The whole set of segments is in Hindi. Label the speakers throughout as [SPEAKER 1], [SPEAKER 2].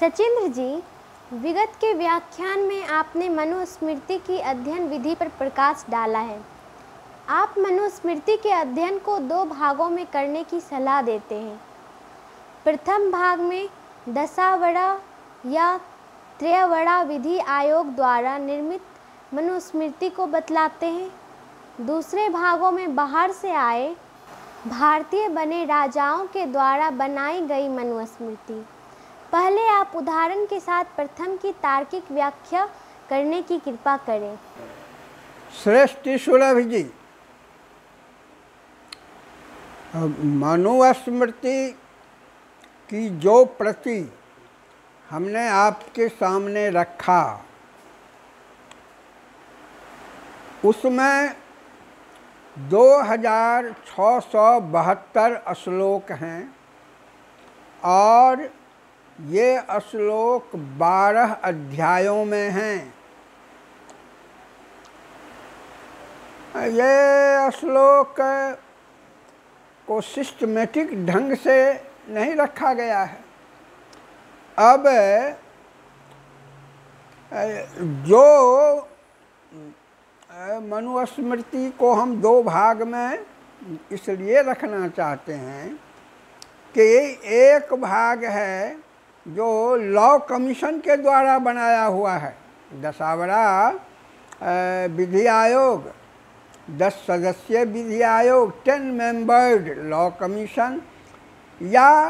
[SPEAKER 1] सचिंद्र जी, विगत के व्याख्यान में आपने मनुस्मृति की अध्ययन विधि पर प्रकाश डाला है। आप मनुस्मृति के अध्ययन को 2 भागों में करने की सलाह देते हैं। प्रथम भाग में दशावड़ा या त्रयवड़ा विधि आयोग द्वारा निर्मित मनुस्मृति को बतलाते हैं। दूसरे भागों में बाहर से आए भारतीय बने राजाओं के द्वारा बनाई गई मनुस्मृति। पहले आप उदाहरण के साथ प्रथम की तार्किक व्याख्या करने की कृपा करें।
[SPEAKER 2] श्रेष्ठ सुलभ जी, मनुस्मृति की जो प्रति हमने आपके सामने रखा उसमें 2672 श्लोक हैं और ये श्लोक 12 अध्यायों में हैं। ये श्लोक को सिस्टमेटिक ढंग से नहीं रखा गया है। अब जो मनुस्मृति को हम 2 भाग में इसलिए रखना चाहते हैं कि एक भाग है जो लॉ कमीशन के द्वारा बनाया हुआ है, दशावड़ा विधि आयोग, 10 सदस्यीय विधि आयोग, 10 मेंबर्ड लॉ कमीशन या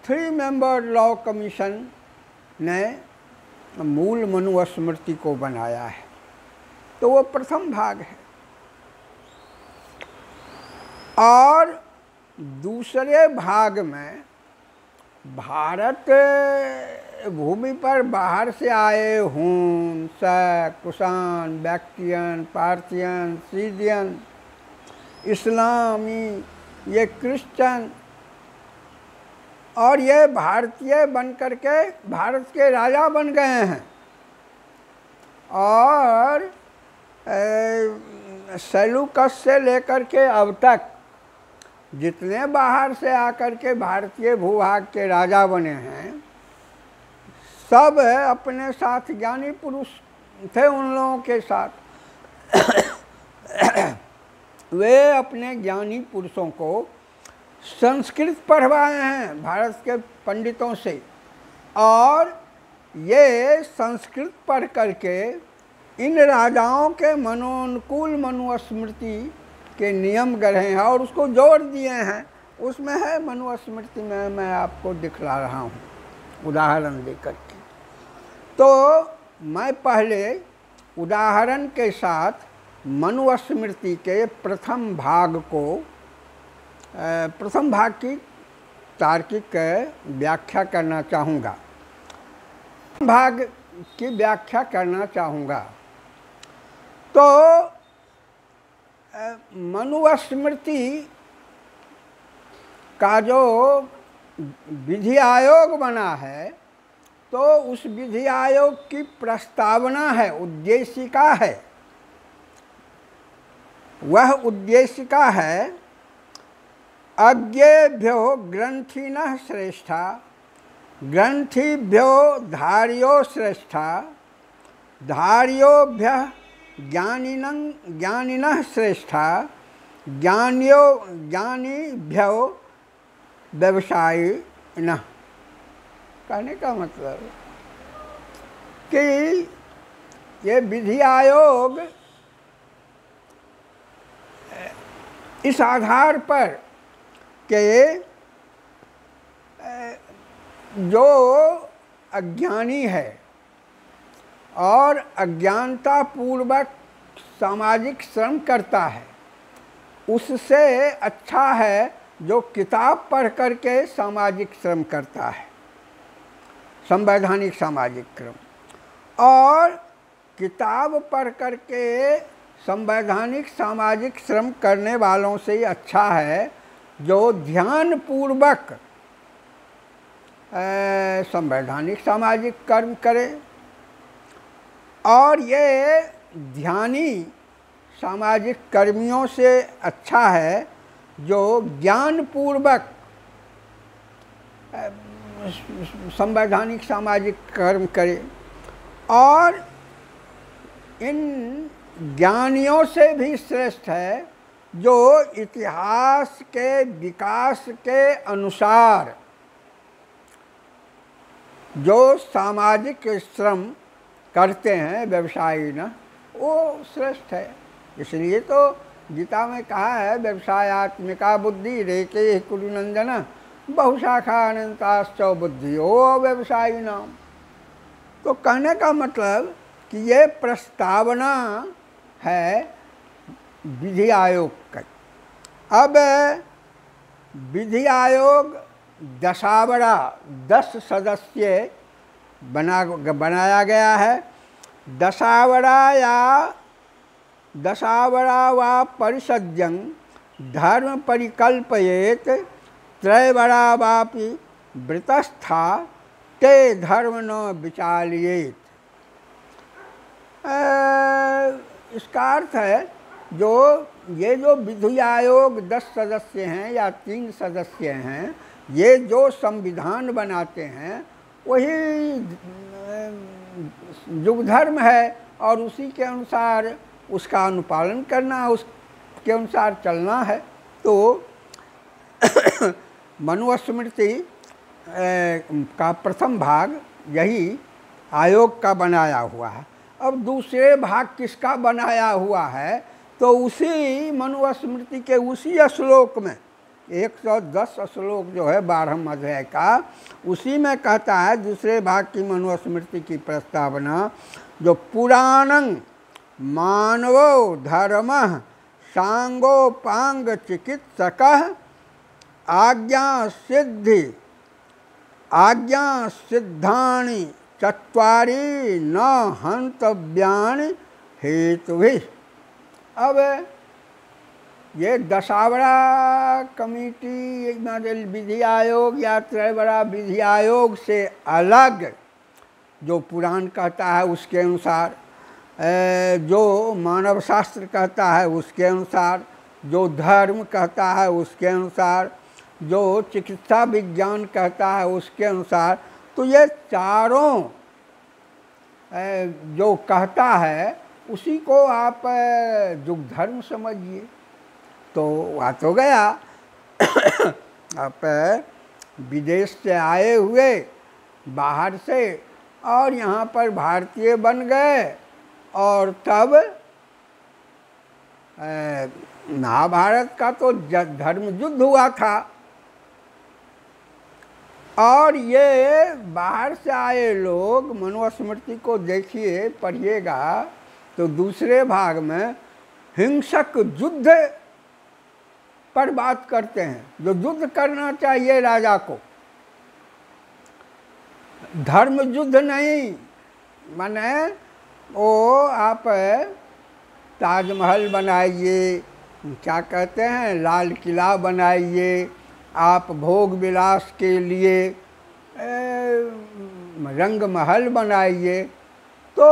[SPEAKER 2] 3 मेंबर्ड लॉ कमीशन ने मूल मनुस्मृति को बनाया है। तो वो प्रथम भाग है। और दूसरे भाग में भारत भूमि पर बाहर से आए हून, शक, कुषाण, बैक्ट्रियन, पार्थियन, सीडियन, इस्लामी, ये क्रिश्चियन और ये भारतीय बन कर के भारत के राजा बन गए हैं। और सेल्यूकस से लेकर के अब तक जितने बाहर से आकर के भारतीय भूभाग के राजा बने हैं, सब अपने साथ ज्ञानी पुरुष थे। उन लोगों के साथ वे अपने ज्ञानी पुरुषों को संस्कृत पढ़वाए हैं भारत के पंडितों से, और ये संस्कृत पढ़ करके इन राजाओं के मनोनुकूल मनुस्मृति के नियम गढ़े हैं और उसको जोड़ दिए हैं। उसमें है मनुस्मृति में मैं आपको दिखला रहा हूँ उदाहरण देकर के। तो मैं पहले उदाहरण के साथ मनुस्मृति के प्रथम भाग की तार्किक व्याख्या करना चाहूँगा। भाग की व्याख्या करना चाहूँगा। तो मनुस्मृति का जो विधि आयोग बना है, तो उस विधि आयोग की प्रस्तावना है, उद्देशिका है। वह उद्देशिका है अज्ञेभ्यो ग्रंथिनः श्रेष्ठा, ग्रंथिभ्यो धार्यो श्रेष्ठा, धार्योभ्यः ज्ञानिनः श्रेष्ठा, ज्ञानीभ्यो व्यवसायिनः। कहने का मतलब कि ये विधि आयोग इस आधार पर कि जो अज्ञानी है और अज्ञानता पूर्वक सामाजिक श्रम करता है, उससे अच्छा है जो किताब पढ़ करके सामाजिक श्रम करता है, संवैधानिक सामाजिक श्रम। और किताब पढ़ करके संवैधानिक सामाजिक श्रम करने वालों से ही अच्छा है जो ध्यान पूर्वक संवैधानिक सामाजिक कर्म करे। और ये ध्यानी सामाजिक कर्मियों से अच्छा है जो ज्ञान पूर्वक संवैधानिक सामाजिक कर्म करे और इन ज्ञानियों से भी श्रेष्ठ है जो इतिहास के विकास के अनुसार जो सामाजिक श्रम करते हैं व्यवसायी न, वो श्रेष्ठ है। इसलिए तो गीता में कहा है व्यवसायात्मिका बुद्धि रेके कुरुनंदन बहुशाखा अनंताश्च बुद्धियो व्यवसायी नाम। तो कहने का मतलब कि ये प्रस्तावना है विधि आयोग का। अब विधि आयोग 10 सदस्य बनाया गया है। दशावरा वा परिषद्यं धर्म परिकल्पयेत त्रयवरा वापि वृतस्था ते धर्म न विचालयेत। इसका अर्थ है जो विधि आयोग 10 सदस्य हैं या 3 सदस्य हैं, ये जो संविधान बनाते हैं वही युग धर्म है और उसी के अनुसार उसका अनुपालन करना, उसके अनुसार चलना है। तो मनुस्मृति का प्रथम भाग यही आयोग का बनाया हुआ है। अब दूसरे भाग किसका बनाया हुआ है, तो उसी मनुस्मृति के उसी श्लोक में 110 श्लोक जो है 12 अध्याय का, उसी में कहता है दूसरे भाग की मनुस्मृति की प्रस्तावना, जो पुराणं मानवो धर्मः सांगोपांग चिकित्सकः आज्ञा सिद्धानि चत्वारि न हन्तव्यानि हेतुभिः। अब ये दशावरा कमेटी विधि आयोग या त्रयवरा विधि आयोग से अलग जो पुराण कहता है उसके अनुसार, जो मानव शास्त्र कहता है उसके अनुसार, जो धर्म कहता है उसके अनुसार, जो चिकित्सा विज्ञान कहता है उसके अनुसार, तो ये चारों जो कहता है उसी को आप युग धर्म समझिए। तो बात हो गया आप विदेश से आए हुए बाहर से और यहाँ पर भारतीय बन गए और तब महाभारत का तो धर्म युद्ध हुआ था और ये बाहर से आए लोग मनुस्मृति को देखिए पढ़िएगा तो दूसरे भाग में हिंसक युद्ध पर बात करते हैं, जो युद्ध करना चाहिए राजा को, धर्म युद्ध नहीं। माने वो आप ताजमहल बनाइए, क्या कहते हैं लाल किला बनाइए, आप भोग विलास के लिए रंग महल बनाइए, तो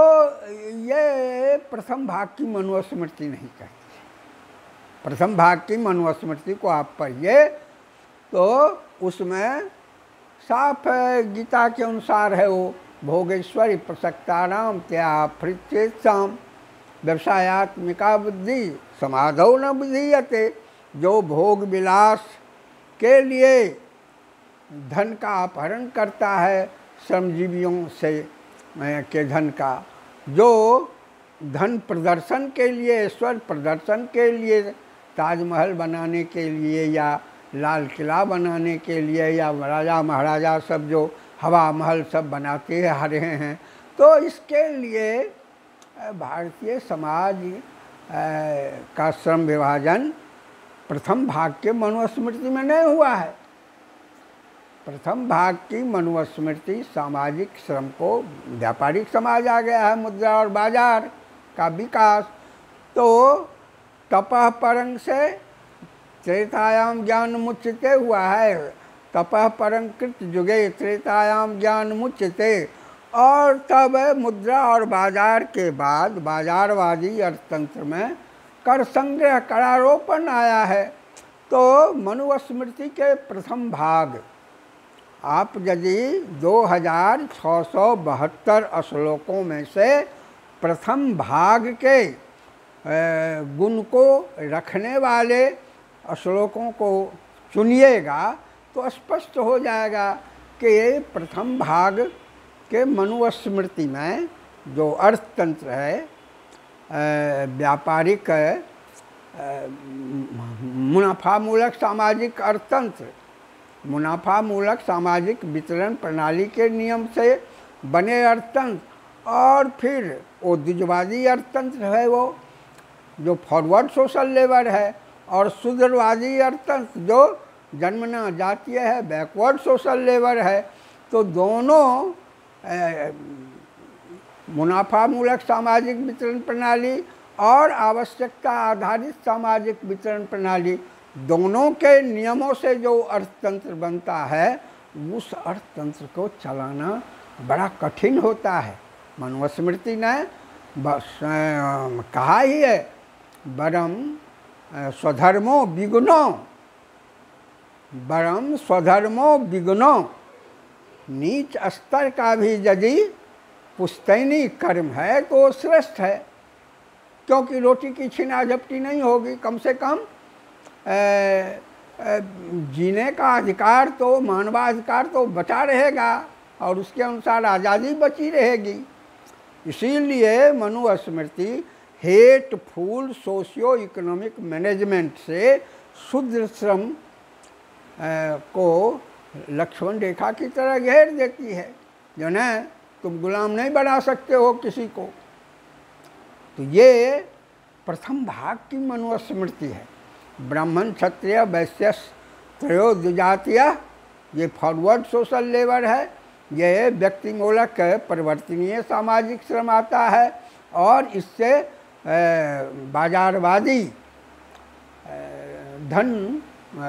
[SPEAKER 2] ये प्रथम भाग की मनुस्मृति नहीं कहती। प्रथम भाग की मनुस्मृति को आप पढ़िए तो उसमें साफ गीता के अनुसार है, वो भोगेश्वरी प्रसक्तानाम त्या फृत्येत्साम व्यवसायात्मिका बुद्धि समाधौ न विधीयते। जो भोग विलास के लिए धन का अपहरण करता है श्रमजीवियों से के धन का, जो धन प्रदर्शन के लिए, ईश्वर प्रदर्शन के लिए, ताजमहल बनाने के लिए या लाल किला बनाने के लिए या राजा महाराजा सब जो हवा महल सब बनाते हैं रहे हैं, तो इसके लिए भारतीय समाज का श्रम विभाजन प्रथम भाग के मनुस्मृति में नहीं हुआ है। प्रथम भाग की मनुस्मृति सामाजिक श्रम को, व्यापारिक समाज आ गया है, मुद्रा और बाजार का विकास। तो तपः परंग से त्रेतायाम ज्ञान मुच्यते हुआ है, तपः परंग कृत जुगे त्रेतायाम ज्ञान मुच्यते। और तब मुद्रा और बाजार के बाद बाजारवादी अर्थतंत्र में कर संग्रह करारोपण आया है। तो मनुस्मृति के प्रथम भाग आप यदि 2672 श्लोकों में से प्रथम भाग के गुण को रखने वाले श्लोकों को चुनिएगा तो स्पष्ट हो जाएगा कि प्रथम भाग के मनुस्मृति में जो अर्थतंत्र है, व्यापारिक मुनाफामूलक सामाजिक अर्थतंत्र, मुनाफामूलक सामाजिक वितरण प्रणाली के नियम से बने अर्थतंत्र, और फिर उद्योगवादी अर्थतंत्र है वो जो फॉरवर्ड सोशल लेबर है, और शूद्रवादी अर्थतंत्र जो जन्मना जातीय है, बैकवर्ड सोशल लेबर है। तो दोनों मुनाफामूलक सामाजिक वितरण प्रणाली और आवश्यकता आधारित सामाजिक वितरण प्रणाली, दोनों के नियमों से जो अर्थतंत्र बनता है, उस अर्थतंत्र को चलाना बड़ा कठिन होता है। मनुस्मृति ने बस कहा ही है, वरम स्वधर्मो विगुणो, वरम स्वधर्मो विगुणो, नीच स्तर का भी यदि पुश्तैनी कर्म है तो श्रेष्ठ है, क्योंकि रोटी की छीना झपटी नहीं होगी। कम से कम जीने का अधिकार तो, मानवाधिकार तो बचा रहेगा और उसके अनुसार आज़ादी बची रहेगी। इसीलिए Manusmriti hateful socio economic management से शूद्र श्रम को लक्ष्मण रेखा की तरह घेर देती है, जो न तुम गुलाम नहीं बना सकते हो किसी को। तो ये प्रथम भाग की मनुस्मृति है। ब्राह्मण क्षत्रिय वैश्य त्रयो द्विजातीय, ये फॉरवर्ड सोशल लेबर है, ये व्यक्तिमूलक परिवर्तनीय सामाजिक श्रम आता है, और इससे बाजारवादी धन,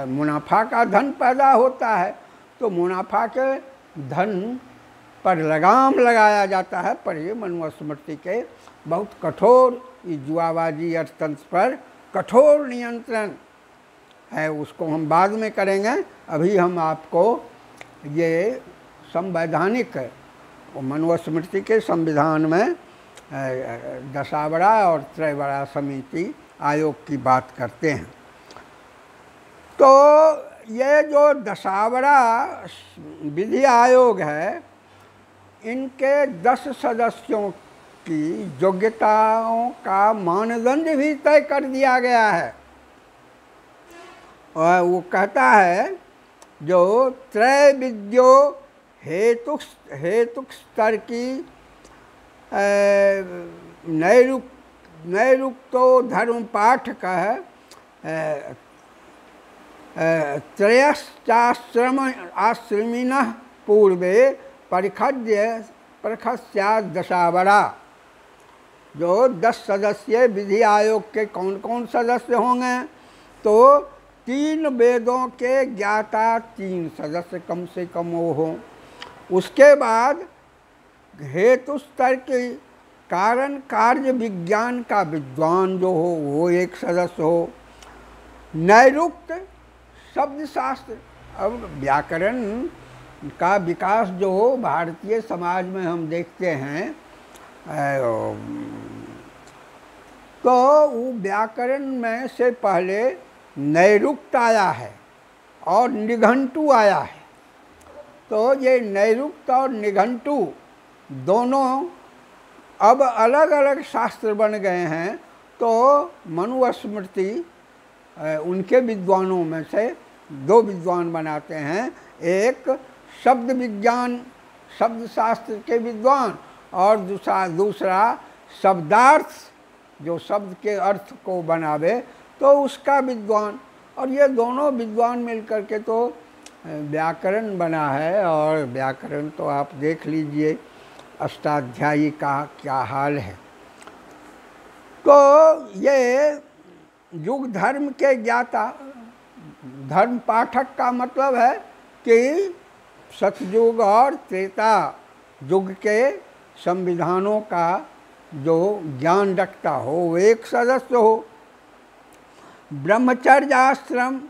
[SPEAKER 2] मुनाफा का धन पैदा होता है। तो मुनाफा के धन पर लगाम लगाया जाता है, पर ये मनुस्मृति के बहुत कठोर, जुआबाजी अर्थतंत्र पर कठोर नियंत्रण है। उसको हम बाद में करेंगे। अभी हम आपको ये संवैधानिक मनुस्मृति के संविधान में दशावड़ा और त्रैवड़ा समिति आयोग की बात करते हैं। तो ये जो दशावड़ा विधि आयोग है, इनके 10 सदस्यों की योग्यताओं का मानदंड भी तय कर दिया गया है। और वो कहता है जो त्रैविद्यो हेतुक स्तर की नैरुक्तो धर्म पाठक त्रयश्चाश्रम आश्रमिनः पूर्वे परिखस्या दशावड़ा। जो 10 सदस्यीय विधि आयोग के कौन कौन सदस्य होंगे, तो 3 वेदों के ज्ञाता 3 सदस्य कम से कम वो हों। उसके बाद हेतु स्तर के कारण कार्य विज्ञान का विद्वान जो हो वो 1 सदस्य हो। नैरुक्त शब्द शास्त्र, अब व्याकरण का विकास जो हो भारतीय समाज में हम देखते हैं, तो वो व्याकरण में से पहले नैरुक्त आया है और निघंटु आया है। तो ये नैरुक्त और निघंटु दोनों अब अलग अलग शास्त्र बन गए हैं। तो मनुस्मृति उनके विद्वानों में से 2 विद्वान बनाते हैं, एक शब्द विज्ञान शब्द शास्त्र के विद्वान, और दूसरा शब्दार्थ जो शब्द के अर्थ को बनावे तो उसका विद्वान। और ये दोनों विद्वान मिलकर के तो व्याकरण बना है। और व्याकरण तो आप देख लीजिए अष्टाध्यायी का क्या हाल है। तो ये युग धर्म के ज्ञाता, धर्म पाठक का मतलब है कि सतयुग और त्रेता युग के संविधानों का जो ज्ञान रखता हो वो 1 सदस्य हो। ब्रह्मचर्य आश्रम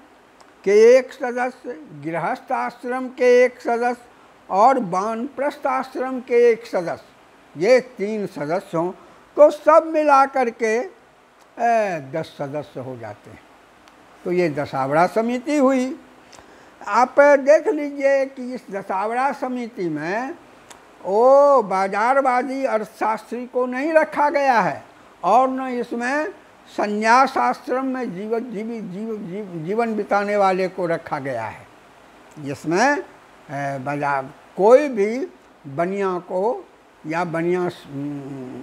[SPEAKER 2] के एक सदस्य, गृहस्थ आश्रम के एक सदस्य और वानप्रस्थ आश्रम के एक सदस्य, ये 3 सदस्य हों तो सब मिला करके 10 सदस्य हो जाते हैं। तो ये दशावड़ा समिति हुई। आप देख लीजिए कि इस दशावड़ा समिति में वो बाजारवादी अर्थशास्त्री को नहीं रखा गया है और न इसमें संन्यास आश्रम में जीवन बिताने वाले को रखा गया है। इसमें बाजार कोई भी बनिया को या बनिया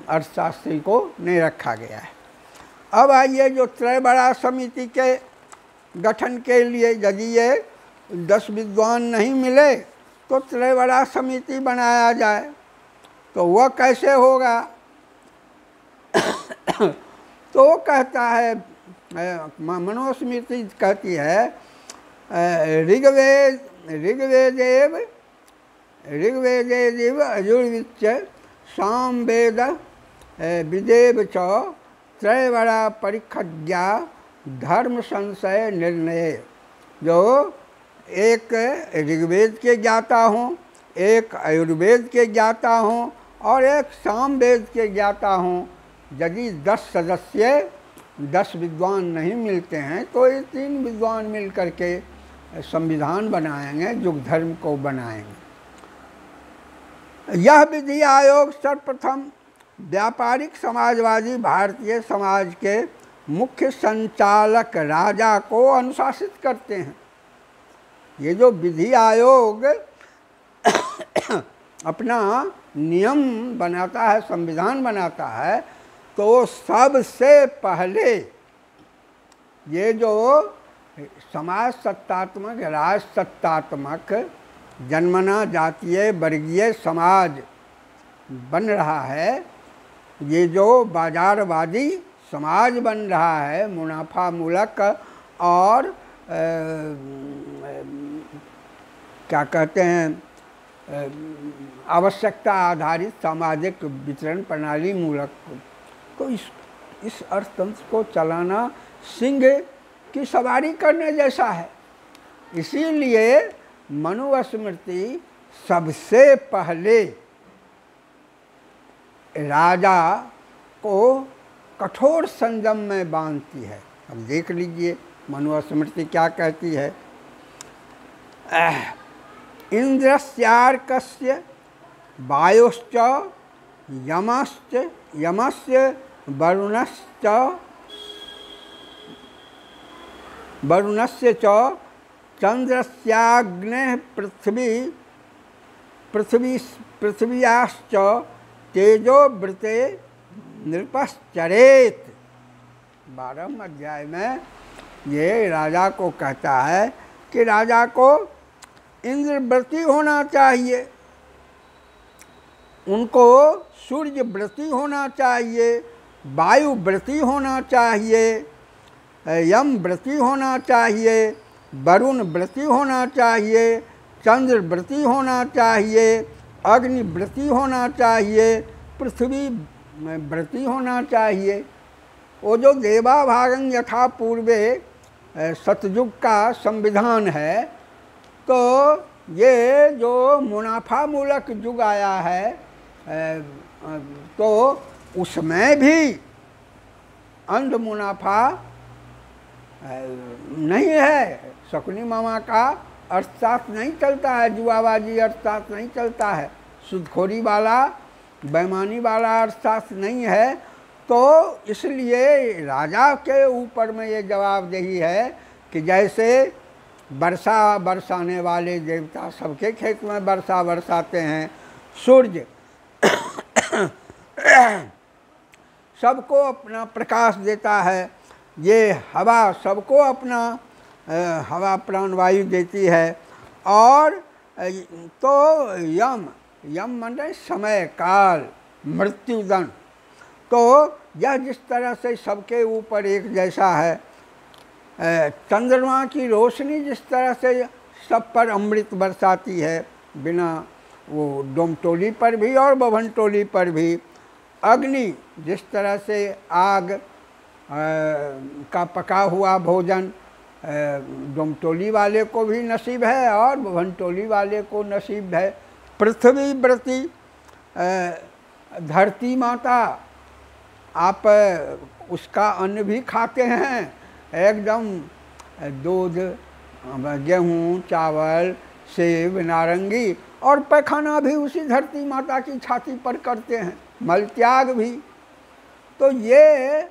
[SPEAKER 2] अर्थशास्त्री को नहीं रखा गया है। अब आइए जो त्रैबड़ा समिति के गठन के लिए यदि ये 10 विद्वान नहीं मिले तो त्रैबड़ा समिति बनाया जाए, तो वह कैसे होगा? तो वो कहता है, मनुस्मृति कहती है, ऋग्वेदेव यजुर्विच सामवेद विदेव च त्रैवड़ा परिखज्ञा धर्म संशय निर्णय। जो एक ऋग्वेद के ज्ञाता हों, एक आयुर्वेद के ज्ञाता हों और एक सामवेद के ज्ञाता हों, यदि 10 सदस्य 10 विद्वान नहीं मिलते हैं तो ये 3 विद्वान मिल करके संविधान बनाएंगे, युग धर्म को बनाएंगे। यह विधि आयोग सर्वप्रथम व्यापारिक समाजवादी भारतीय समाज के मुख्य संचालक राजा को अनुशासित करते हैं। ये जो विधि आयोग अपना नियम बनाता है, संविधान बनाता है, तो सबसे पहले ये जो समाज सत्तात्मक, राज सत्तात्मक, जन्मना जातीय वर्गीय समाज बन रहा है, ये जो बाजारवादी समाज बन रहा है, मुनाफा मूलक और क्या कहते हैं, आवश्यकता आधारित सामाजिक वितरण प्रणाली मूलक, तो इस अर्थतंत्र को चलाना सिंह की सवारी करने जैसा है। इसीलिए मनुस्मृति सबसे पहले राजा को कठोर संयम में बांधती है। अब देख लीजिए मनुस्मृति क्या कहती है। इंद्रस्यार्कस्य वायुश्च यमस्य वरुणस्य च चंद्रस्याग्नेः पृथिव्याश्च तेजोवृते नृपश्चरेत। 12वें अध्याय में ये राजा को कहता है कि राजा को इंद्रव्रती होना चाहिए, उनको सूर्य व्रती होना चाहिए, वायु व्रती होना चाहिए, यम व्रती होना चाहिए, वरुण व्रती होना चाहिए, चंद्र व्रती होना चाहिए, अग्नि व्रती होना चाहिए, पृथ्वी व्रती होना चाहिए। वो जो देवा भागं यथा पूर्वे सतयुग का संविधान है, तो ये जो मुनाफा मूलक युग आया है, तो उसमें भी अंध मुनाफा नहीं है। शकुनी मामा का अर्थशास्त्र नहीं चलता है, जुआबाजी अर्थशास्त्र नहीं चलता है, सूदखोरी वाला बेईमानी वाला अर्थशास्त्र नहीं है। तो इसलिए राजा के ऊपर में ये जवाबदेही है कि जैसे वर्षा बरसाने वाले देवता सबके खेत में वर्षा बरसाते हैं, सूर्य सबको अपना प्रकाश देता है, ये हवा सबको अपना हवा प्राणवायु देती है, और तो यम माने समय काल मृत्युदंड। तो यह जिस तरह से सबके ऊपर एक जैसा है, चंद्रमा की रोशनी जिस तरह से सब पर अमृत बरसाती है, बिना वो डोमटोली पर भी और बभनटोली पर भी, अग्नि जिस तरह से आग का पका हुआ भोजन डोमटोली वाले को भी नसीब है और भवनटोली वाले को नसीब है। पृथ्वी व्रती धरती माता, आप उसका अन्न भी खाते हैं, एकदम दूध, गेहूँ, चावल, सेब, नारंगी, और पैखाना भी उसी धरती माता की छाती पर करते हैं, मल त्याग भी। तो ये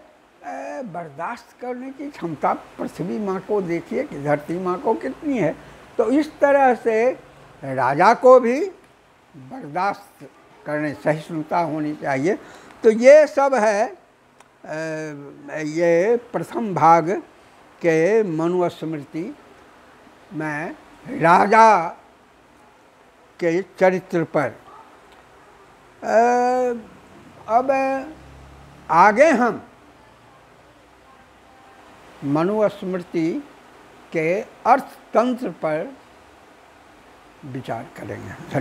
[SPEAKER 2] बर्दाश्त करने की क्षमता पृथ्वी माँ को देखिए कि धरती माँ को कितनी है। तो इस तरह से राजा को भी बर्दाश्त करने, सहिष्णुता होनी चाहिए। तो ये सब है ये प्रथम भाग के मनुस्मृति में राजा के चरित्र पर। अब आगे हम मनुस्मृति के अर्थतंत्र पर विचार करेंगे।